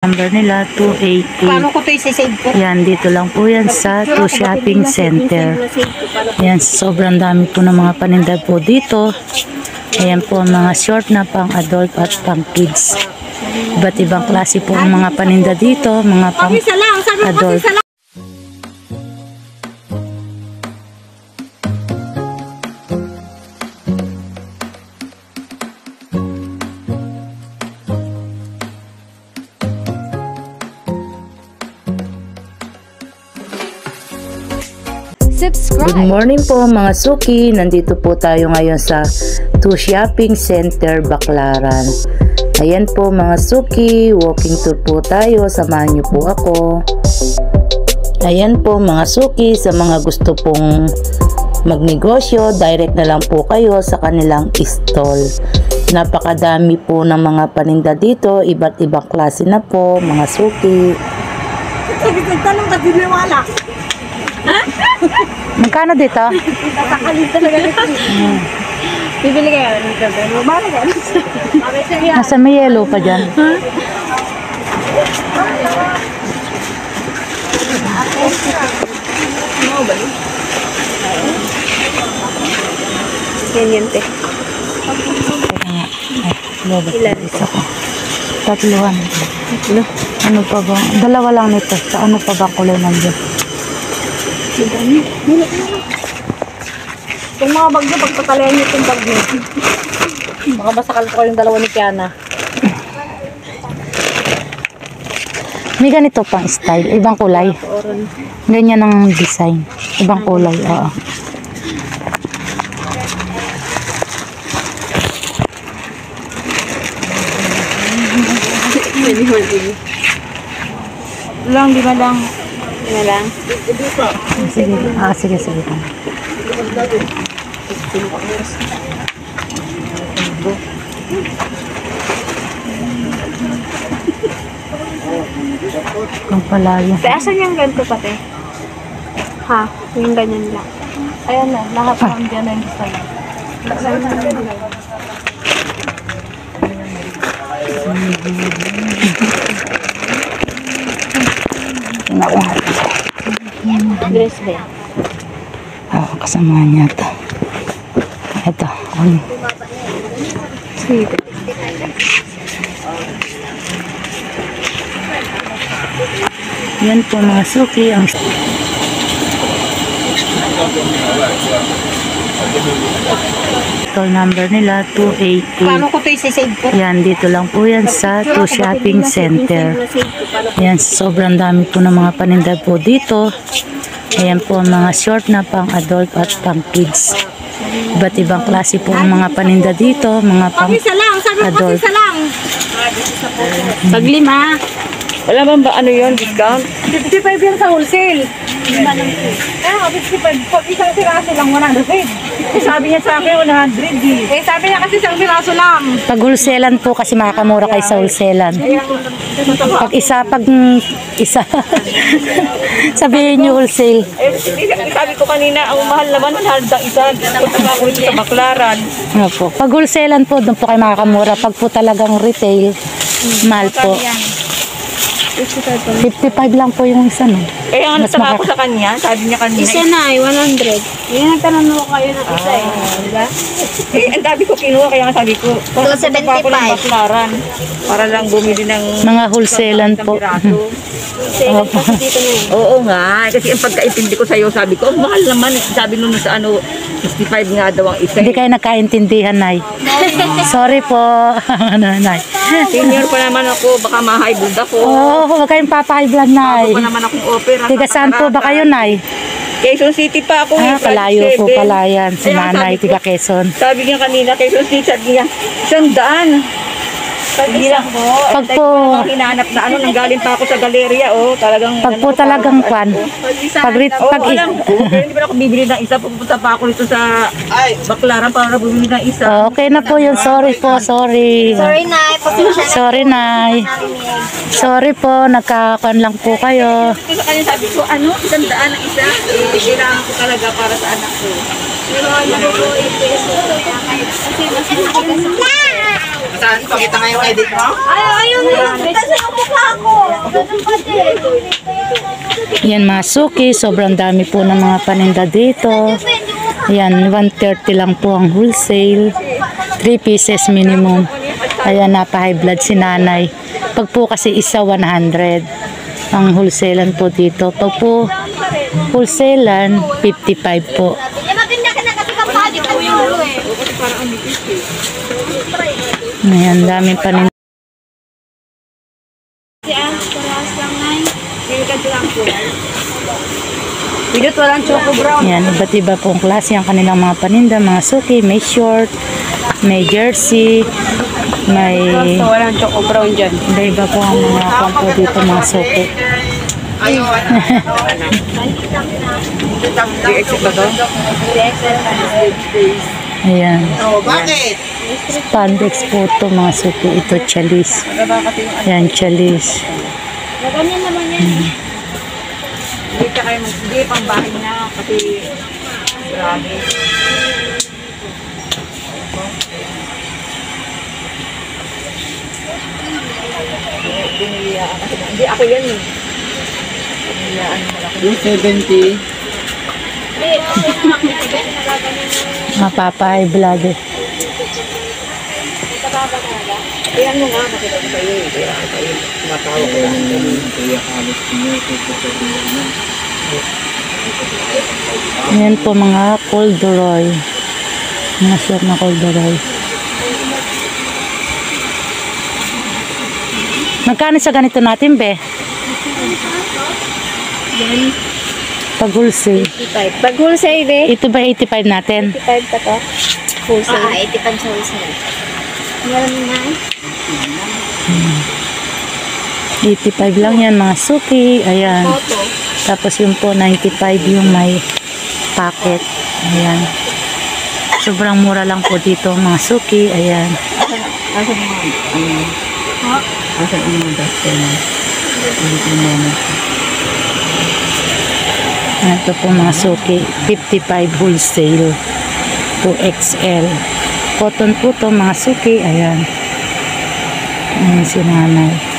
Number nila 280. Paano ko ito isa-save ko? Yan, dito lang po yan sa 2 Shopping Center. Yan, sobrang dami po ng mga paninda po dito. Ayan po mga short na pang adult at pang kids. Iba't ibang klase po ang mga paninda dito, mga pang adult. Good morning po mga suki, nandito po tayo ngayon sa 2 Shopping Center, Baclaran. Ayan po mga suki, walking tour po tayo, samahan niyo po ako. Ayan po mga suki, sa mga gusto pong magnegosyo, direct na lang po kayo sa kanilang stall. Napakadami po ng mga paninda dito, iba't ibang klase na po mga suki. Tanong ka, diniwala. Magkano dito? Tatakalin talaga nito. Bibili kayo nito. Mabala ka. Nasa may yellow pa dyan. Ganyan, te. Ilan? Isa ko. Tatluhan. Ano pa ba? Dalawa lang nito. Sa ano pa ba kulay nandiyan? Yung mga bag niya, pagpatalayan niyo itong bag niyo. Baka masakal ko yung dalawa ni Kiana. May ganito pang style. Ibang kulay. Ganyan ang design. Ibang kulay. Oo. Lang, di ba lang? Di ba lang? Sige. Sige. Kung palayo. Asan yung ganito pati? Ha? Yung ganyan lang. Ayan na, lahat ng dyan na yung design. Dress ba yan? Oo, kasama niya ito. Ito. Sige. Yan po mga suki. Ang store number nila 280. Paano ko ito isa-save ko? Yan, dito lang po yan sa 2 Shopping Center. Yan, sobrang dami po ng mga paninda po dito. Ayan po mga short na pang adult at pang kids. Iba't ibang klase po ang mga paninda dito, mga pang adult. Tag-5. Wala bang ba ano yun, discount? 55 yan sa wholesale. 55. Pag isang piraso lang, 100. Sabi niya sa akin, 100. Eh, sabi niya kasi isang piraso lang. Pag wholesalan po kasi makakamura kayo sa wholesalan. Pag isa, sabihin nyo wholesale. Eh, sabi ko kanina, ang mahal naman, 100 ang isa. Punta pa ako dito sa Baclaran. Ano po. Pag wholesalan po, doon po kayo makakamura. Pag po talagang retail, mahal po. 55 lang po yung isa, no? Eh, ang nagtaka ako sa kanya, sabi niya kanina. Isa na eh, 100. Yan ang tanong mo kayo ng isa eh. Diba? Eh, ang sabi ko kinuha, kaya nga sabi ko, 275. ako ng Baclaran. Para lang bumili ng Mga wholesalan po. Oo nga, kasi ang pagkaintindi ko sa'yo, sabi ko, mahal naman. Sabi nung sa ano, 65 nga daw ang isa. Hindi kayo nagkaintindihan, Nay. Sorry po. Ano, Nay? Senior pa naman ako, baka ma-high blood ako. Oo, huwag kayong papahiblan, Nay. Ako pa naman akong opera. Tiga saan po ba kayo, Nay? Quezon City pa ako. Kalayo po pala yan. Si Nanay, tiga Quezon. Sabi niya kanina, Quezon City, sabi niya, 100. Hindi lang po. Pag po, Hinahanap na ano, nanggaling pa ako sa galeria, oh. Talagang, pag po talagang kwan. alam ko, pero hindi pa ako bibili ng isa. Pupunta pa ako dito sa Baclaran para bumili ng isa. Okay na po yun. Sorry po, sorry. Sorry na, Sorry, Nay. Sorry po, nagkakwan lang po kayo. Kasi sa kanya sabi ko, ano, 100 ang isa. Kailangan ko talaga para sa anak ko. Pero ano po, Saan? Pakita nga yung edit mo? Ayun yun. Kasi ang mukha ko. Ganun pa din. Yan mga suki, sobrang dami po ng mga paninda dito. Ayan, 130 lang po ang wholesale. 3 pieces minimum. Ayan, napa-high blood si nanay. Pag po kasi isa 100 ang wholesalan po dito. Pag po wholesalan, 55 po. Maganda ka na kasi kapali ka yung Ayan, daming paninda. Pidot walang choco brown. Yan, iba't iba pong klase ang kanilang mga paninda, mga suki, may short, may jersey, may So, walang choco brown dyan. iba po ang mga kampo dito, mga suki. Di-exit ba to? Ayan, Oh, bakit? spandex po ito, mga suki. Ito, chalis. Ayan, chalis. Ganyan naman yan. Hindi ka kayo hindi pang bahay na kasi grabe. Hindi ako yan eh. Yung 70. Mapapa-high blood eh. Kaya mo nga nakita ko kayo eh. Kaya kayo matawa ko lang. Ayan po mga corduroy. Mga short na corduroy. Magkano sa ganito natin, be? Pag wholesale. 85. Pag wholesale eh. Ito ba 85 natin? 85 pa to. Wholesale. 85 sa wholesale. Meron na. 85 lang yan, mga suki. Ayan. Tapos yung po, 95 yung may packet. Ayan. Sobrang mura lang po dito, mga suki. Ayan. Asa mo asa mo doctor mo? Ito po mga suki. 55 wholesale. 2XL. Cotton po to, mga suki. Ayan. Ayan si nanay.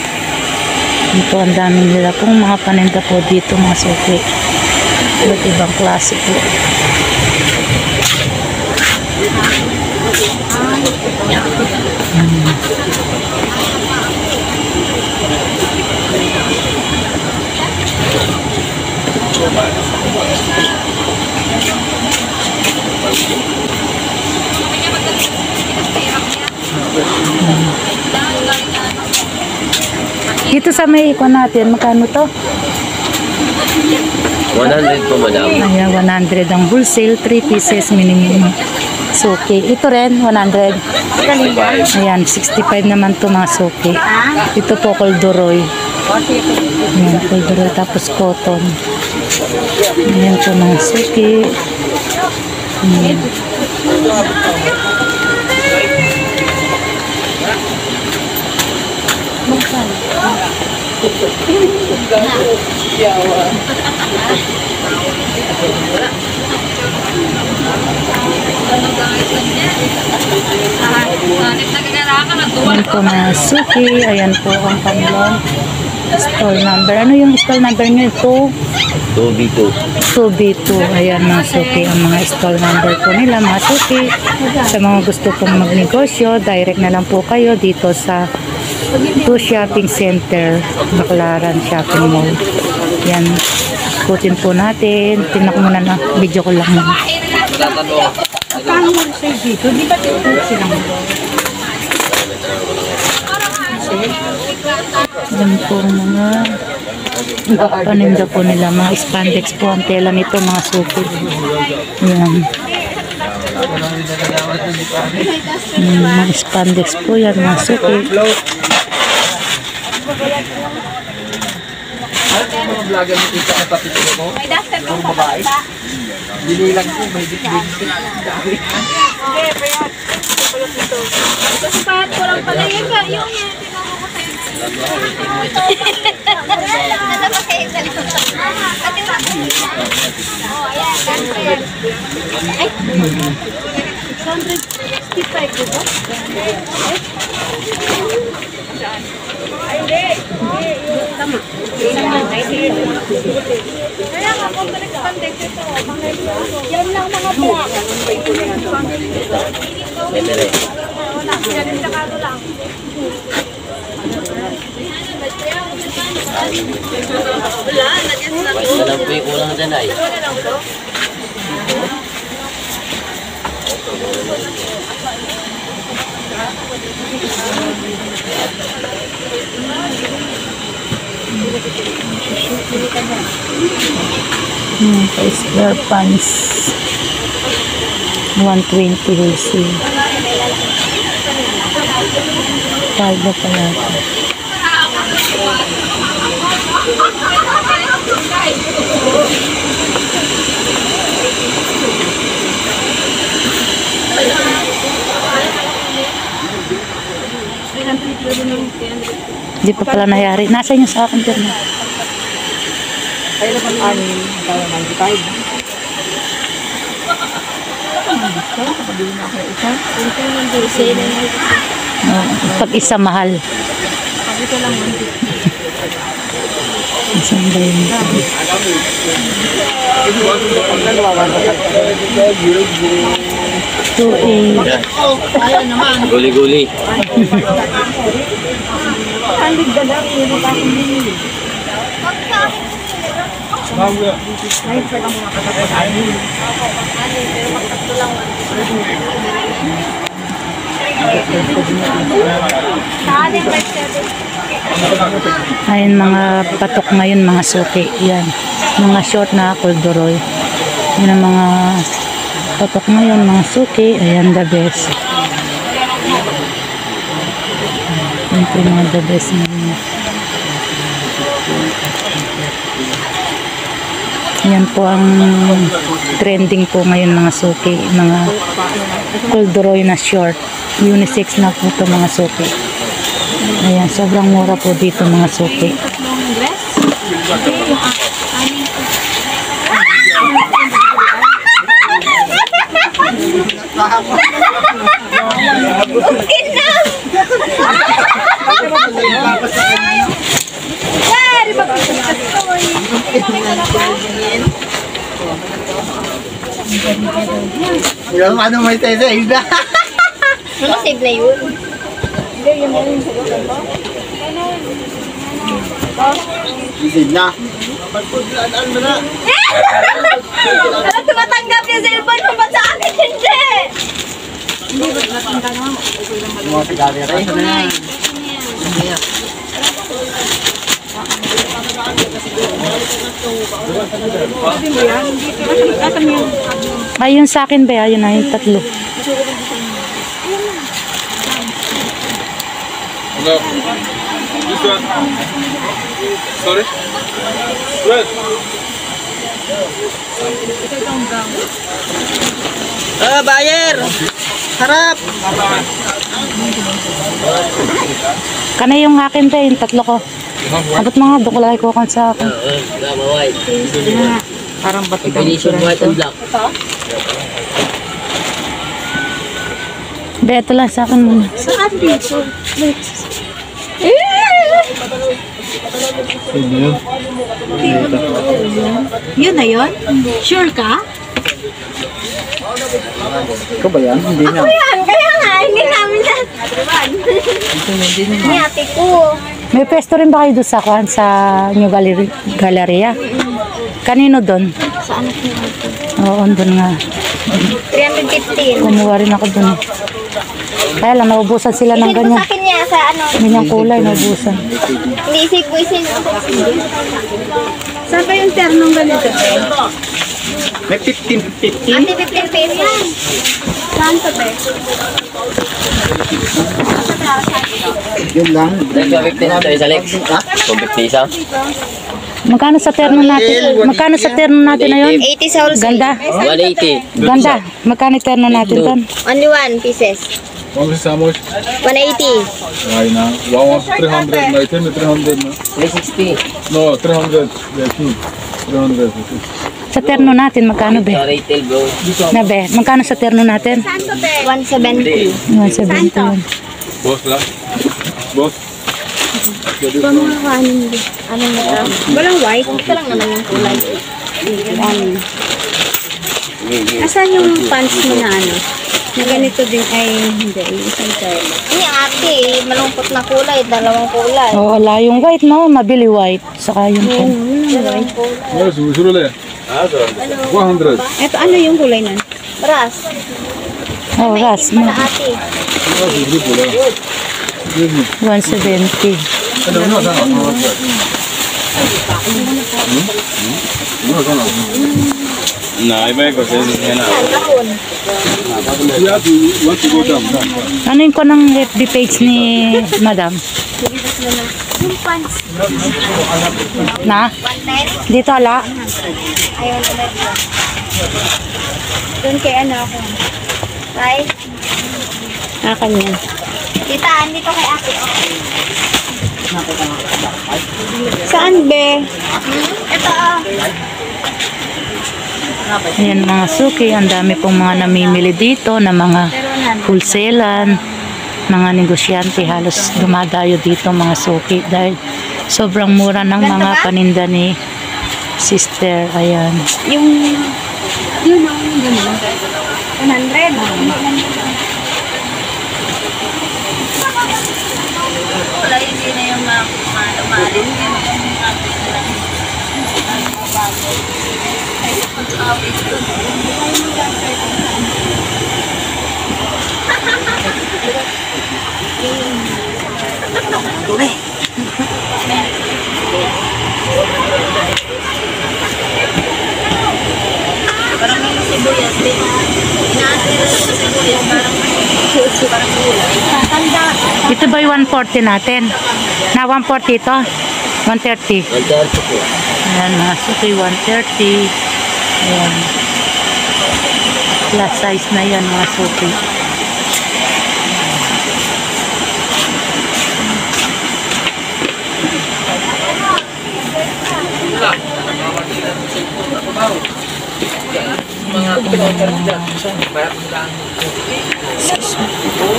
Ito ang dami nila pong mga paninda po dito, mga suki. Iba't ibang klase po. Dito sa may ikon natin, magkano to? 100 po, madam. Ayan, 100 ang wholesale, 3 pieces minimum. Suki. Ito rin, 100. Ayan, 65 naman to, mga suki. Ito po, corduroy. Ayan, corduroy, tapos cotton. Ayan po, mga suki. Ayan. Ayan po, mga suki. Ayan po ang kanilang stall number. Ano yung stall number nyo? 2B2. 2B2. Ayan, mga suki. Ang mga stall number po nila, mga suki. Sa mga gusto pong magnegosyo, direct na lang po kayo dito sa 2 Shopping Center, Baclaran Shopping Mall. Yan. Ikutin po natin. Tinak muna na. Video ko lang muna. Paano mo sa dito? Di ba tinutuloy silang Yan po mga paninda po nila. Mga spandex po ang tela nito, mga suki. Yan. Mga spandex po yan, mga suki. Ano yung mga vlogger mo dito sa tapos mo? May duster ko sa Babae? Dinilang ko, may bit-bit. Kasi pahat ko lang pala yun ka. Yung tinuro ko sa'yo na. Nalabas kayo sa likod. Ate ba? Oo, ayan. Ganito yan. Ay! 665 ko ba? Pwede rin. Basta lang po yung kulang dyan ay. Pa-square pants. 120 wholesale. 5 na pala ito. Hindi pa pala nangyari. Nasa inyo sa akin dyan. Kaya naman anin, kaya 95. Pag isa mahal. Isang ba yun? Guli-guli. Ayun mga patok ngayon, mga suki. Yan. Mga short na corduroy. Yan ang mga patok ngayon, mga suki. Ayan, the best. Yan po yung mga the best ngayon. Yan po ang trending po ngayon, mga suki. Mga corduroy na short. Unisex na po ito, mga suki. Ayan, sobrang mura po dito, mga suki. Yung ano may tete, iba. Save na yun. Isid na. Ano tumatanggap yung cellphone mo ba sa akin? Hindi! Mga sigari rin. Ayun sa akin ba? Ayun na yung tatlo. No. This one. Sorry? Well. Ah, buyer! Harap! Kana yung akin ba? Yung tatlo ko. Abot mga dukulay ko kan sa akin. Gama white. Parang batik ang Combination white and black. Be, ito lang sa akin muna. Saan dito? Yun na yun? Sure ka? Ikaw ba yan? Hindi na. Yan, kaya nga, hindi namin na. Ni ate ko. May pwesto rin ba kayo doon sa kuhan sa New Galleria? Kanino doon? Saan ako nito? Oo, doon nga. 315. Kumuha rin ako doon. Kaya lang, naubusan sila ng Isig mo ganyan. sa akin niya sa ano? Ganyang kulay, naubusan. Hindi isig mo, isig mo. Saan ba yung ternong ganito? May 15. Ate, 15 pesos. Saan to, be? Yun lang. Nag-50 na tayo sa Lex. Kung 50 isa. Magkano sa terno natin? Magkano sa terno natin na yun? 80 sa wholesale. Ganda. 180. Ganda. Magkano terno natin doon? Only 1 pieces. How much is how much? 180. Right now. One was 300. My 10 300 na. 360. No, 300. Yeah, 300. Sa terno natin, magkano be? Sa retail bro. Na be, magkano sa terno natin? 170. 170 yun. Boss, la? Boss? Pamakanin din. Anong na? Walang white. Ito lang naman yung kulay. Anin. Asan yung pants mo na ano? Na ganito din ay hindi. Isang tayo. Ini ate, malungkot na kulay, dalawang kulay. Oh, wala yung white, no? Mabili white. Saka yung pink. Dalawang kulay. Yes, usually. 100. Ito ano yung kulay nun? Brass. Oh, ras. Para ate. Give me. 170. No, sana. No, sana. Na, iba ko sa inyo na. Yeah, you want to go down. Ano yung ko ng FB page ni Madam? Yung pants. Na? 110. Dito ala? Ayaw na ba yun? Doon kay ano ako. Right? Kanya. Tita, andito kay ate. Saan be? Ito ah. Ayan mga suki, ang dami pong mga namimili dito na mga wholesalan, mga negosyante, halos dumadayo dito mga suki dahil sobrang mura ng mga paninda ni sister. Ayan. Yung yun ang gano'n. 100. Wala hindi na yung umalis. Parang may sibuyas din. Inaatira sa sibuyas. Parang gulay. Tanda. Ito ba yung 140 natin? Na 140 ito? 130. Ayan mga suki, 130. Ayan. Plus size na yan mga suki.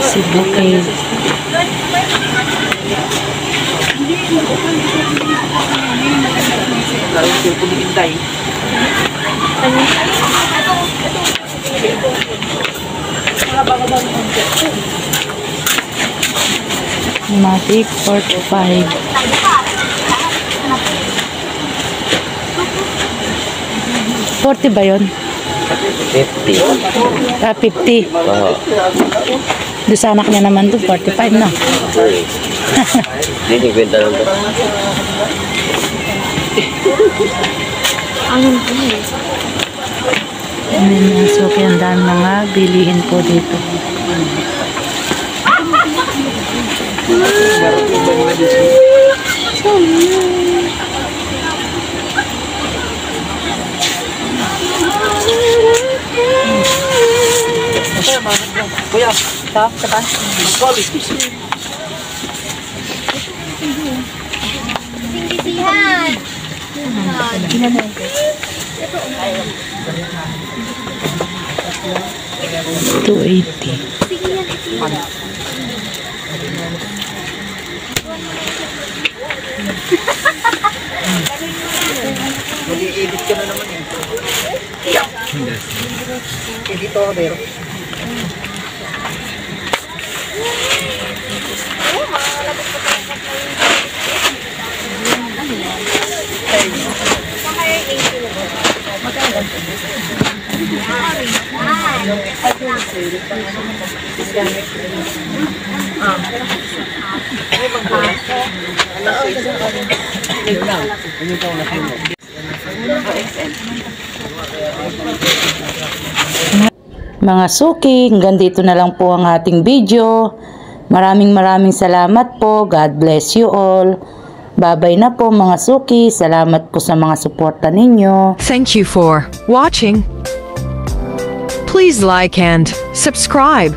Sibukay. Matic 45. $40 ba yun? 50. 50. Oo. Doon sa anak niya naman doon, 45 na. Hindi, kwenta lang to. Ayan, so kaya ang dami mga bilihin po dito. Singisihan. 280. Mag-i-edit ka na naman eh. Dito ako, Dero. Mga suki, hanggang dito na lang po ang ating video. Maraming salamat po. God bless you all. Bye-bye na po mga suki. Salamat po sa mga suporta ninyo. Thank you for watching. Please like and subscribe.